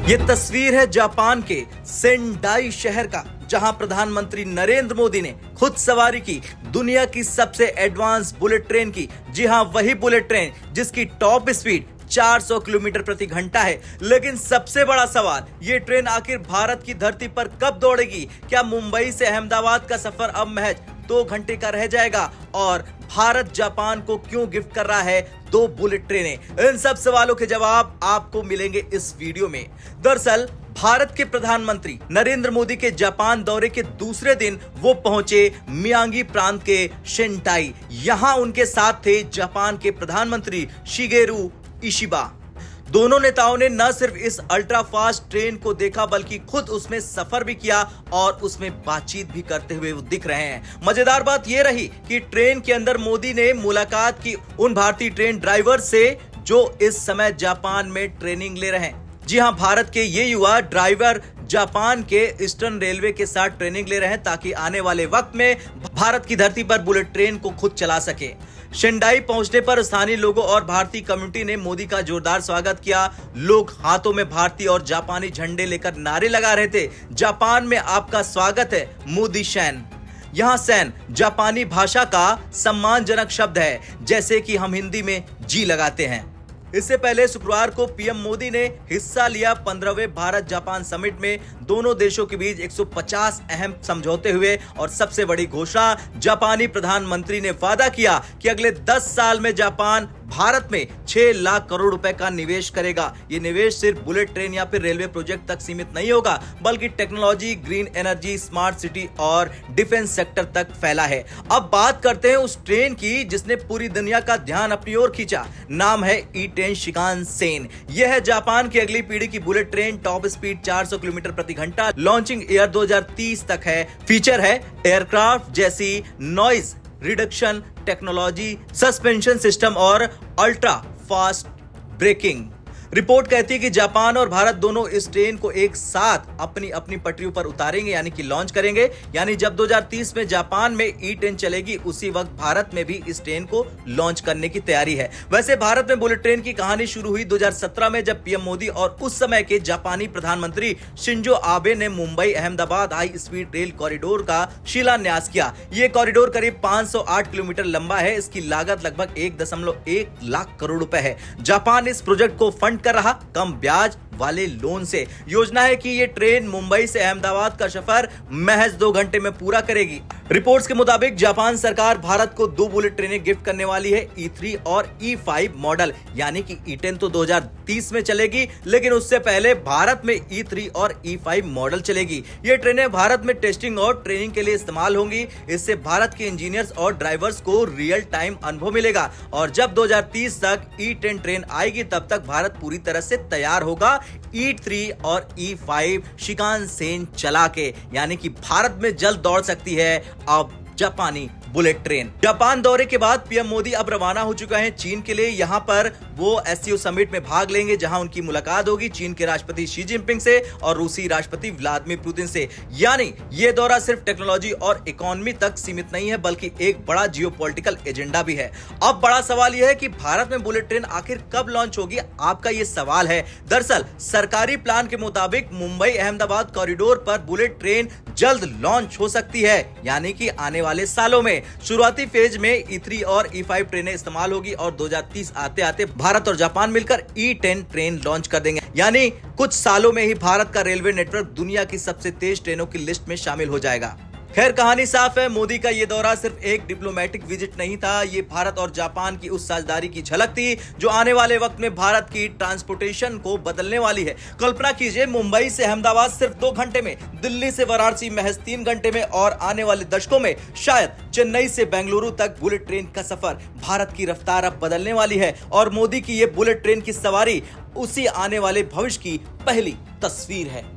ये तस्वीर है जापान के सेंडाई शहर का, जहां प्रधानमंत्री नरेंद्र मोदी ने खुद सवारी की दुनिया की सबसे एडवांस बुलेट ट्रेन की। जी हां, वही बुलेट ट्रेन जिसकी टॉप स्पीड 400 किलोमीटर प्रति घंटा है। लेकिन सबसे बड़ा सवाल, ये ट्रेन आखिर भारत की धरती पर कब दौड़ेगी? क्या मुंबई से अहमदाबाद का सफर अब महज 2 घंटे का रह जाएगा? और भारत जापान को क्यों गिफ्ट कर रहा है 2 बुलेट ट्रेनें? इन सब सवालों के जवाब आपको मिलेंगे इस वीडियो में। दरअसल भारत के प्रधानमंत्री नरेंद्र मोदी के जापान दौरे के दूसरे दिन वो पहुंचे मियांगी प्रांत के शिंटाई। यहां उनके साथ थे जापान के प्रधानमंत्री शिगेरू इशिबा। दोनों नेताओं ने न सिर्फ इस अल्ट्रा फास्ट ट्रेन को देखा, बल्कि खुद उसमें सफर भी किया और उसमें बातचीत भी करते हुए वो दिख रहे हैं। मजेदार बात यह रही कि ट्रेन के अंदर मोदी ने मुलाकात की उन भारतीय ट्रेन ड्राइवर से जो इस समय जापान में ट्रेनिंग ले रहे हैं। जी हां, भारत के ये युवा ड्राइवर जापान के ईस्टर्न रेलवे के साथ ट्रेनिंग ले रहे हैं ताकि आने वाले वक्त में भारत की धरती पर बुलेट ट्रेन को खुद चला सके। शिंडाई पहुंचने पर स्थानीय लोगों और भारतीय कम्युनिटी ने मोदी का जोरदार स्वागत किया। लोग हाथों में भारतीय और जापानी झंडे लेकर नारे लगा रहे थे, जापान में आपका स्वागत है मोदी शैन। यहां सैन जापानी भाषा का सम्मानजनक शब्द है, जैसे कि हम हिंदी में जी लगाते हैं। इससे पहले शुक्रवार को पीएम मोदी ने हिस्सा लिया 15वें भारत जापान समिट में। दोनों देशों के बीच 150 अहम समझौते हुए और सबसे बड़ी घोषणा, जापानी प्रधानमंत्री ने वादा किया कि अगले 10 साल में जापान भारत में 6 लाख करोड़ रुपए का निवेश करेगा। ये निवेश सिर्फ बुलेट ट्रेन या फिर रेलवे प्रोजेक्ट तक सीमित नहीं होगा, बल्कि technology, green energy, smart city और डिफेंस सेक्टर तक फैला है। अब बात करते हैं उस ट्रेन की जिसने पूरी दुनिया का ध्यान अपनी ओर खींचा। नाम है E10 शिकानसेन। यह है जापान की अगली पीढ़ी की bullet train. Top speed 400 kilometre प्रति घंटा। लॉन्चिंग ईयर 2030 तक है। फीचर है एयरक्राफ्ट जैसी noise reduction technology, suspension system और अल्ट्रा फास्ट ब्रेकिंग। रिपोर्ट कहती है कि जापान और भारत दोनों इस ट्रेन को एक साथ अपनी अपनी पटरियों पर उतारेंगे, यानी कि लॉन्च करेंगे। यानी जब 2030 में जापान में E10 चलेगी, उसी वक्त भारत में भी इस ट्रेन को लॉन्च करने की तैयारी है। वैसे भारत में बुलेट ट्रेन की कहानी शुरू हुई 2017 में, जब पीएम मोदी और उस समय के जापानी प्रधानमंत्री शिंजो आबे ने Mumbai Ahmedabad high speed rail corridor का शिलान्यास किया। ये कॉरिडोर करीब 508 किलोमीटर लंबा है। इसकी लागत लगभग 1.1 लाख करोड़ रुपए है। जापान इस प्रोजेक्ट को फंड कर रहा कम ब्याज वाले लोन से। योजना है कि ये ट्रेन मुंबई से अहमदाबाद का सफर महज 2 घंटे में पूरा करेगी। रिपोर्ट्स के मुताबिक जापान सरकार भारत को 2 बुलेट ट्रेनें गिफ्ट करने वाली है, E3 और E5 मॉडल। यानी कि E10 तो 2030 में चलेगी, लेकिन उससे पहले भारत में E3 और E5 मॉडल चलेगी। ये ट्रेनें भारत में टेस्टिंग और ट्रेनिंग के लिए इस्तेमाल होंगी। इससे भारत के इंजीनियर्स और ड्राइवर्स को रियल टाइम अनुभव मिलेगा। और जब 2030 तक E10 ट्रेन आएगी, तब तक भारत पूरी तरह से तैयार होगा E3 और E5 शिकानसेन चला के। यानी कि भारत में जल्द दौड़ सकती है अब जापानी बुलेट ट्रेन। जापान दौरे के बाद पीएम मोदी अब रवाना हो चुका है चीन के लिए। यहां पर वो SCO समिट में भाग लेंगे, जहां उनकी मुलाकात होगी चीन के राष्ट्रपति शी जिनपिंग से और रूसी राष्ट्रपति व्लादिमीर पुतिन से। यानी ये दौरा सिर्फ टेक्नोलॉजी और इकोनॉमी तक सीमित नहीं है, बल्कि एक बड़ा जियोपॉलिटिकल एजेंडा भी है। अब बड़ा सवाल यह है कि भारत में बुलेट ट्रेन आखिर कब लॉन्च होगी? आपका ये सवाल है। दरअसल सरकारी प्लान के मुताबिक मुंबई अहमदाबाद कॉरिडोर पर बुलेट ट्रेन जल्द लॉन्च हो सकती है, यानी कि आने वाले सालों में। शुरुआती फेज में E3 और E5 ट्रेनें इस्तेमाल होगी और 2030 आते आते भारत और जापान मिलकर E10 ट्रेन लॉन्च कर देंगे। यानी कुछ सालों में ही भारत का रेलवे नेटवर्क दुनिया की सबसे तेज ट्रेनों की लिस्ट में शामिल हो जाएगा। खैर, कहानी साफ है, मोदी का ये दौरा सिर्फ एक डिप्लोमेटिक विजिट नहीं था। ये भारत और जापान की उस साझेदारी की झलक थी जो आने वाले वक्त में भारत की ट्रांसपोर्टेशन को बदलने वाली है। कल्पना कीजिए, मुंबई से अहमदाबाद सिर्फ 2 घंटे में, दिल्ली से वाराणसी महज 3 घंटे में, और आने वाले दशकों में शायद चेन्नई से बेंगलुरु तक बुलेट ट्रेन का सफर। भारत की रफ्तार अब बदलने वाली है और मोदी की ये बुलेट ट्रेन की सवारी उसी आने वाले भविष्य की पहली तस्वीर है।